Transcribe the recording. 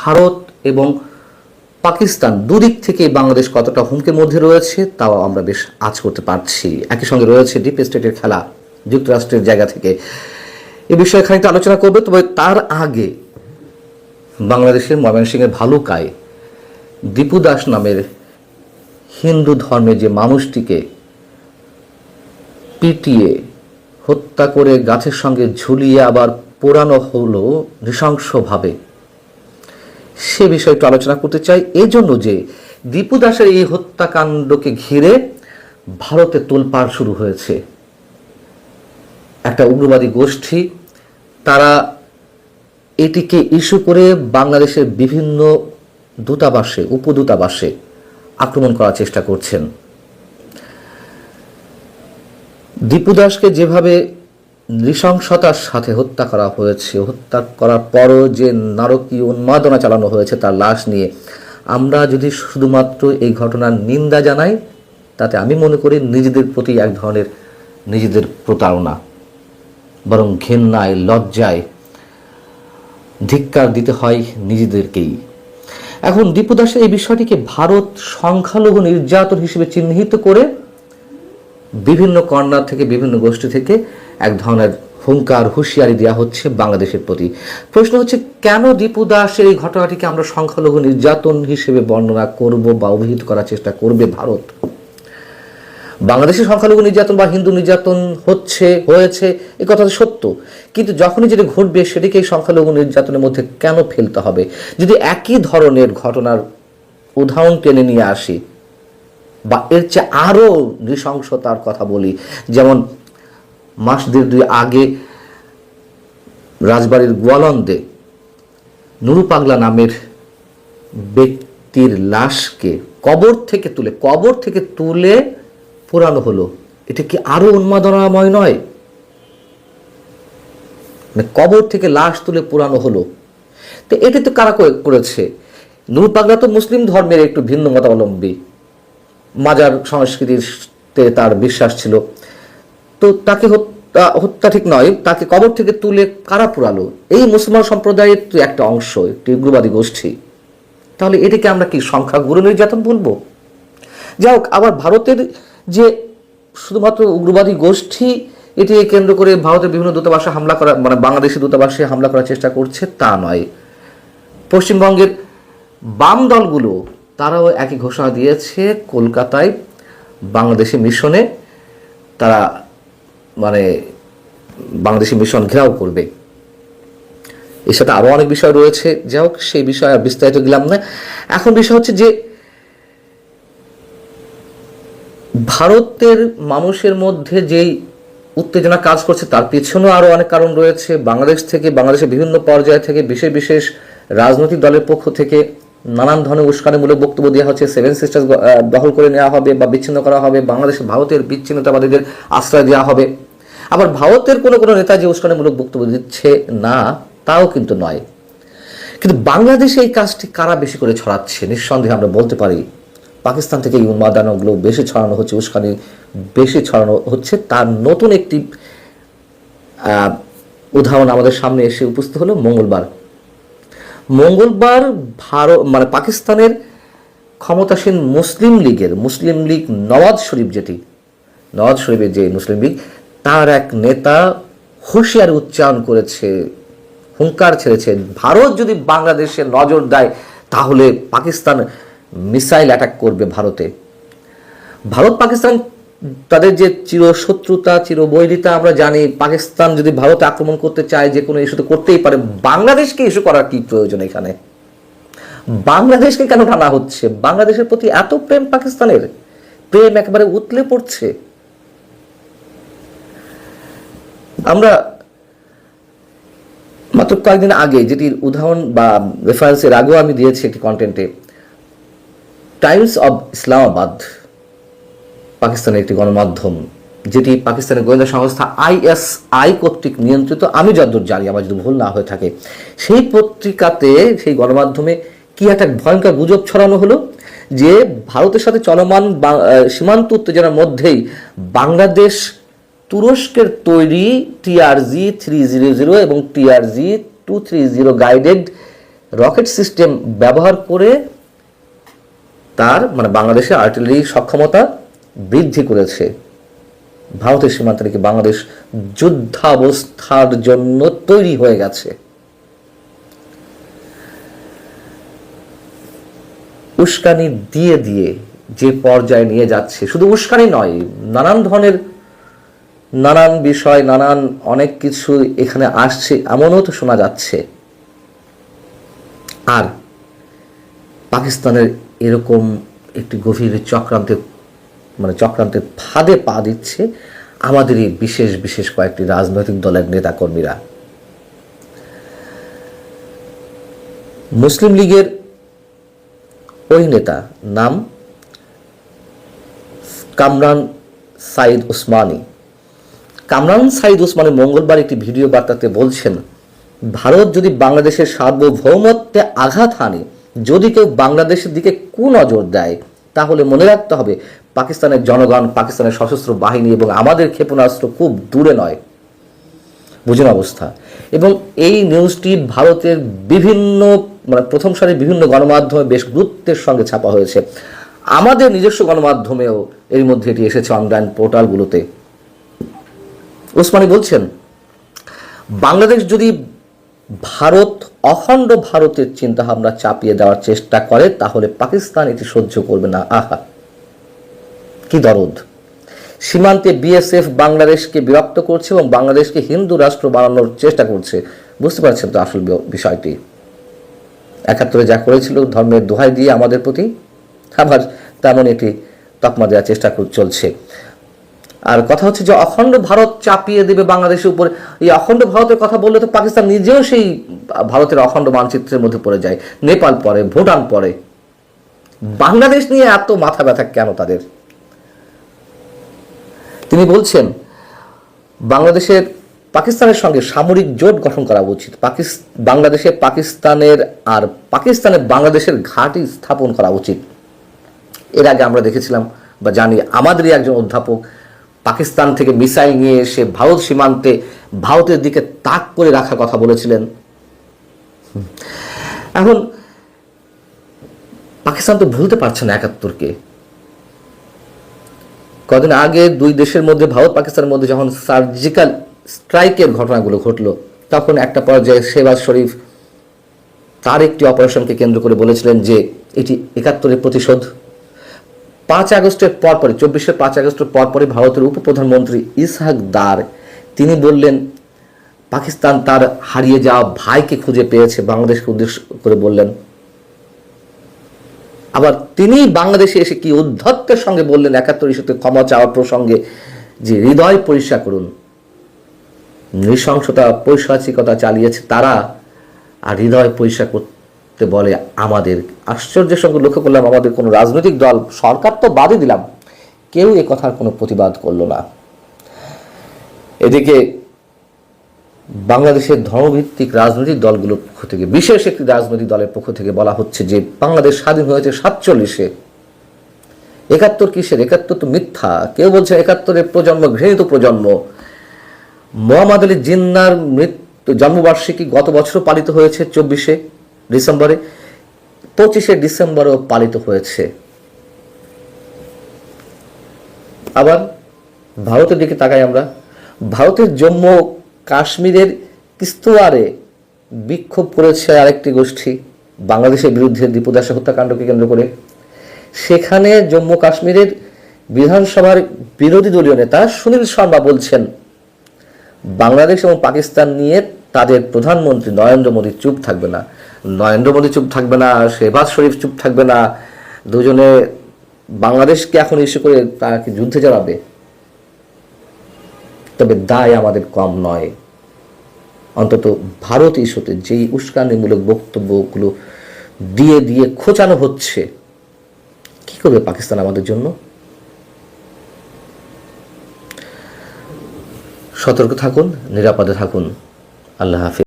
ভারত এবং পাকিস্তান দুদিক থেকে বাংলাদেশ কতটা হুমকির মধ্যে রয়েছে তাও আমরা বেশ আঁচ করতে পারছি। একই সঙ্গে রয়েছে ডিপ স্টেটের খেলা যুক্তরাষ্ট্রের জায়গা থেকে। এ বিষয়ে খানিকটা আলোচনা করবে, তবে তার আগে বাংলাদেশের ময়মনসিংহের ভালুকায় দীপু দাস নামের হিন্দু ধর্মের যে মানুষটিকে পিটিয়ে হত্যা করে গাছের সঙ্গে ঝুলিয়ে আবার পোড়ানো হলো নৃশংসভাবে, সে বিষয়ে একটু আলোচনা করতে চাই। এই জন্য যে দীপু দাসের এই হত্যাকাণ্ডকে ঘিরে ভারতে তোলপাড় শুরু হয়েছে। একটা উগ্রবাদী গোষ্ঠী তারা এটিকে ইস্যু করে বাংলাদেশের বিভিন্ন দূতাবাসে উপদূতাবাসে আক্রমণ করার চেষ্টা করছেন। দীপু দাসকে যেভাবে নৃশংসতার সাথে হত্যা করা হয়েছে, হত্যা করার পরও যে নারকীয় উন্মাদনা চালানো হয়েছে তার লাশ নিয়ে, আমরা যদি শুধুমাত্র এই ঘটনার নিন্দা জানাই তাতে আমি মনে করি নিজেদের প্রতি এক ধরনের নিজেদের প্রতারণা, বরং ঘেন্নায় লজ্জায় ধিক্কার দিতে হয় নিজেদেরকেই। এখন দীপু দাসের এই বিষয়টিকে ভারত সংখ্যালঘু নির্যাতন হিসেবে চিহ্নিত করে বিভিন্ন কর্নার থেকে বিভিন্ন গোষ্ঠী থেকে এক ধরনের হুঙ্কার হুঁশিয়ারি দেওয়া হচ্ছে বাংলাদেশের প্রতি। প্রশ্ন হচ্ছে, কেন দীপু দাসের এই ঘটনাটিকে আমরা সংখ্যালঘু নির্যাতন হিসেবে বর্ণনা করব বা অভিহিত করার চেষ্টা করবে ভারত? বাংলাদেশে সংখ্যালঘু নির্যাতন বা হিন্দু নির্যাতন হয়েছে এই কথা সত্য, কিন্তু যখনই যেটা ঘটবে সেটিকে এই সংখ্যালঘু নির্যাতনের মধ্যে কেন ফেলতে হবে? যদি একই ধরনের ঘটনার উদাহরণ টেনে নিয়ে আসি বা এর চেয়ে আরও নৃশংসতার কথা বলি, যেমন মাস দেড় দুই আগে রাজবাড়ির গোয়ালন্দে নুরু পাগলা নামের ব্যক্তির লাশকে কবর থেকে তুলে পোড়ানো হলো। এটা কি আরো উন্মাদনাময় নয়? কবর থেকে লাশ তুলে পোড়ানো হলো, তো এটা তো কারা করেছে? নুরু পাগলা তো মুসলিম ধর্মের একটু ভিন্ন মতাবলম্বী, মাজার সংস্কৃতিতে তার বিশ্বাস ছিল, তো তাকে হত্যা ঠিক নয়, তাকে কবর থেকে তুলে কারা পোড়ালো? এই মুসলমান সম্প্রদায়ের তো একটা অংশ, একটি উগ্রবাদী গোষ্ঠী। তাহলে এটাকে আমরা কি সংখ্যাগুরু নির্যাতন বলবো? যাই হোক, আবার ভারতের যে শুধুমাত্র উগ্রবাদী গোষ্ঠী এটিকে কেন্দ্র করে ভারতের বিভিন্ন দূতাবাসে হামলা করা, মানে বাংলাদেশের দূতাবাসে হামলা করার চেষ্টা করছে তা নয়। পশ্চিমবঙ্গের বাম দলগুলো তারাও একই ঘোষণা দিয়েছে, কলকাতায় বাংলাদেশি মিশনে তারা বাংলাদেশি মিশন ঘেরাও করবে। এর সাথে আরো অনেক বিষয় রয়েছে, যাই হোক সেই বিষয়ে আর বিস্তারিত গেলাম না। এখন বিষয় হচ্ছে যে ভারতের মানুষের মধ্যে যেই উত্তেজনা কাজ করছে তার পিছনেও আরো অনেক কারণ রয়েছে। বাংলাদেশের বিভিন্ন পর্যায় থেকে বিশেষ রাজনৈতিক দলের পক্ষ থেকে নানান ধরনের উস্কানিমূলক বক্তব্য দেওয়া হচ্ছে। সেভেন সিস্টার্স দখল করে নেওয়া হবে বা বিচ্ছিন্ন করা হবে, বাংলাদেশে ভারতের বিচ্ছিন্নতাবাদীদের আশ্রয় দেওয়া হবে। আবার ভারতের কোনো নেতা যে উস্কানিমূলক বক্তব্য দিচ্ছে না তাও কিন্তু নয়। কিন্তু বাংলাদেশে এই কাজটি কারা বেশি করে ছড়াচ্ছে? নিঃসন্দেহে আমরা বলতে পারি পাকিস্তান থেকে এই উন্মাদনাগুলো বেশি ছড়ানো হচ্ছে, উস্কানি বেশি ছড়ানো হচ্ছে। তার নতুন একটি উদাহরণ আমাদের সামনে এসে উপস্থিত হলো মঙ্গলবার ভারত পাকিস্তানের ক্ষমতাসীন মুসলিম লীগ নওয়াজ শরীফের যে মুসলিম লীগ, তার এক নেতা হুঁশিয়ারি উচ্চারণ করেছে, হুঙ্কার ছেড়েছে, ভারত যদি বাংলাদেশে নজর দেয় তাহলে পাকিস্তান মিসাইল অ্যাটাক করবে ভারতে। ভারত পাকিস্তান তাদের যে চিরশত্রুতা চিরবৈরিতা আমরা জানি। পাকিস্তান যদি ভারতে আক্রমণ করতে চায় যে কোনো ইস্যুতে করতেই পারে, বাংলাদেশকে ইস্যু করার কি প্রয়োজন? এখানে বাংলাদেশকে কেন টানা হচ্ছে? বাংলাদেশের প্রতি এত প্রেম পাকিস্তানের, প্রেম একেবারে উতলে পড়ছে। আমরা মাত্র কয়েকদিন আগে যেটির উদাহরণ বা রেফারেন্সের আগেও আমি দিয়েছি একটি কন্টেন্টে, টাইমস অব ইসলামাবাদ পাকিস্তানের একটি গণমাধ্যম, যেটি পাকিস্তানের গোয়েন্দা সংস্থা ISI কর্তৃক নিয়ন্ত্রিত, আমি যতদূর জানি, আমার যদি ভুল না হয়ে থাকে, সেই পত্রিকাতে সেই গণমাধ্যমে কি একটা ভয়ঙ্কর গুজব ছড়ানো হলো যে ভারতের সাথে চলমান সীমান্ত উত্তেজনার মধ্যেই বাংলাদেশ তুরস্কের তৈরি TRG-300 এবং TRG-230 গাইডেড রকেট সিস্টেম ব্যবহার করে তার মানে বাংলাদেশের আর্টিলারি সক্ষমতা বৃদ্ধি করেছে। ভারতের সীমান্তে নাকি বাংলাদেশ যুদ্ধাবস্থার জন্য তৈরি হয়ে গেছে। উস্কানি দিয়ে দিয়ে যে পর্যায়ে নিয়ে যাচ্ছে, শুধু উস্কানি নয়, নানান ধরনের নানান বিষয় নানান অনেক কিছু এখানে আসছে, এমনও তো শোনা যাচ্ছে। আর পাকিস্তানের এরকম একটি গভীর চক্রান্তের ফাঁদে পা দিচ্ছে আমাদের এই বিশেষ বিশেষ কয়েকটি রাজনৈতিক দলের নেতাকর্মীরা। মুসলিম লীগের ওই নেতা নাম কামরান সাইদ ওসমানী। কামরান সাইদ ওসমানী মঙ্গলবার একটি ভিডিও বার্তাতে বলছেন, ভারত যদি বাংলাদেশের সার্বভৌমত্বে আঘাত হানে, যদি কেউ বাংলাদেশের দিকে কুনজর দেয়, তাহলে মনে রাখতে হবে পাকিস্তানের জনগণ, পাকিস্তানের সশস্ত্র বাহিনী এবং আমাদের ক্ষেপণাস্ত্র খুব দূরে নয়। বুঝুন অবস্থা। এবং এই নিউজটি ভারতের বিভিন্ন প্রথম সারির বিভিন্ন গণমাধ্যমে বেশ গুরুত্বের সঙ্গে ছাপা হয়েছে। আমাদের নিজস্ব গণমাধ্যমেও এর মধ্যে এটি এসেছে অনলাইন পোর্টালগুলোতে। ওসমানী বলছেন, বাংলাদেশ যদি ভারত অখণ্ড ভারতের চিন্তাভাবনা চাপিয়ে দেওয়ার চেষ্টা করে, তাহলে পাকিস্তান এটি সহ্য করবে না। আহা, কি দরদ! সীমান্তে বিএসএফ বাংলাদেশকে বিরক্ত করছে এবং বাংলাদেশকে হিন্দু রাষ্ট্র বানানোর চেষ্টা করছে। বুঝতে পারছেন তো আসল বিষয়টি? ৭১ যা করেছিল ধর্মের দোহাই দিয়ে আমাদের প্রতি, আবার তেমন এটি তকমা দেওয়ার চেষ্টা চলছে। আর কথা হচ্ছে যে অখণ্ড ভারত চাপিয়ে দেবে বাংলাদেশের উপরে। এই অখণ্ড ভারতের কথা বললে তো পাকিস্তান নিজেও সেই ভারতের অখণ্ড মানচিত্রের মধ্যে পড়ে যায়। নেপাল পড়ে, ভুটান পড়ে। বাংলাদেশ নিয়ে এত মাথা ব্যথা কেন তাদের? তিনি বলছেন, বাংলাদেশের পাকিস্তানের সঙ্গে সামরিক জোট গঠন করা উচিত। বাংলাদেশে পাকিস্তানের বাংলাদেশের ঘাঁটি স্থাপন করা উচিত। এর আগে আমরা দেখেছিলাম বা জানি, আমাদেরই একজন অধ্যাপক পাকিস্তান থেকে মিসাইল নিয়ে এসে ভারত সীমান্তে ভারতের দিকে তাক করে রাখার কথা বলেছিলেন। এখন পাকিস্তান তো ভুলতে পারছে না ৭১কে। কদিন আগে দুই দেশের মধ্যে, ভারত পাকিস্তানের মধ্যে যখন সার্জিক্যাল স্ট্রাইকের ঘটনাগুলো ঘটলো, তখন একটা পর্যায়ে শেহবাজ শরীফ তার একটি অপারেশনকে কেন্দ্র করে বলেছিলেন যে এটি ৭১-এর প্রতিশোধ। ৫ আগস্টের পরপরই, ২৪-এর ৫ আগস্টের পরপরই ভারতের উপপ্রধানমন্ত্রী ইসহাক দার তিনি বললেন পাকিস্তান তার হারিয়ে যাওয়া ভাইকে খুঁজে পেয়েছে, বাংলাদেশকে উদ্দেশ্য করে বললেন। আবার তিনি বাংলাদেশে এসে কি উদ্ধত্তের সঙ্গে বললেন ৭১ ইস্যুতে ক্ষমা চাওয়ার প্রসঙ্গে, যে হৃদয় পরিষ্কার করুন। নৃশংসতা, পৈশাচিকতা চালিয়েছে তারা, আর হৃদয় পরিষ্কার করতে বলে আমাদের। আশ্চর্যের সঙ্গে লক্ষ্য করলাম আমাদের কোনো রাজনৈতিক দল, সরকার তো বাদই দিলাম, কেউ এ কথার কোনো প্রতিবাদ করলো না। এদিকে বাংলাদেশের ধর্মভিত্তিক রাজনৈতিক দলগুলোর পক্ষ থেকে, বিশেষ একটি রাজনৈতিক দলের পক্ষ থেকে বলা হচ্ছে যে বাংলাদেশ স্বাধীন হয়েছে ৪৭-এ। ৭১ কিসের? ৭১ তো মিথ্যা। কেউ বলছে ৭১-এর প্রজন্ম ঘৃণিত প্রজন্ম। মোহাম্মদ আলী জিন্নার জন্মবার্ষিকী গত বছরও পালিত হয়েছে ২৪শে ডিসেম্বরে, ২৫শে ডিসেম্বরেও পালিত হয়েছে। আবার ভারতের দিকে তাকাই আমরা। ভারতের জম্মু কাশ্মীরের কিস্তওয়ারে বিক্ষোভ করেছে আরেকটি গোষ্ঠী বাংলাদেশের বিরুদ্ধে দীপু দাসের হত্যাকাণ্ডকে কেন্দ্র করে। সেখানে জম্মু কাশ্মীরের বিধানসভার বিরোধী দলীয় নেতা সুনীল শর্মা বলছেন, বাংলাদেশ এবং পাকিস্তান নিয়ে তাদের প্রধানমন্ত্রী নরেন্দ্র মোদী চুপ থাকবে না। নরেন্দ্র মোদী চুপ থাকবে না, শেহবাজ শরীফ চুপ থাকবে না। দুজনে বাংলাদেশকে এখন ইস্যু করে তারা কি যুদ্ধে জড়াবে? তবে দায় আমাদের কম নয়। অন্তত ভারত ইস্যুতে যেই উস্কানিমূলক বক্তব্যগুলো দিয়ে দিয়ে খোঁচানো হচ্ছে, কি করবে পাকিস্তান আমাদের জন্য? সতর্ক থাকুন, নিরাপদে থাকুন। আল্লাহ হাফিজ।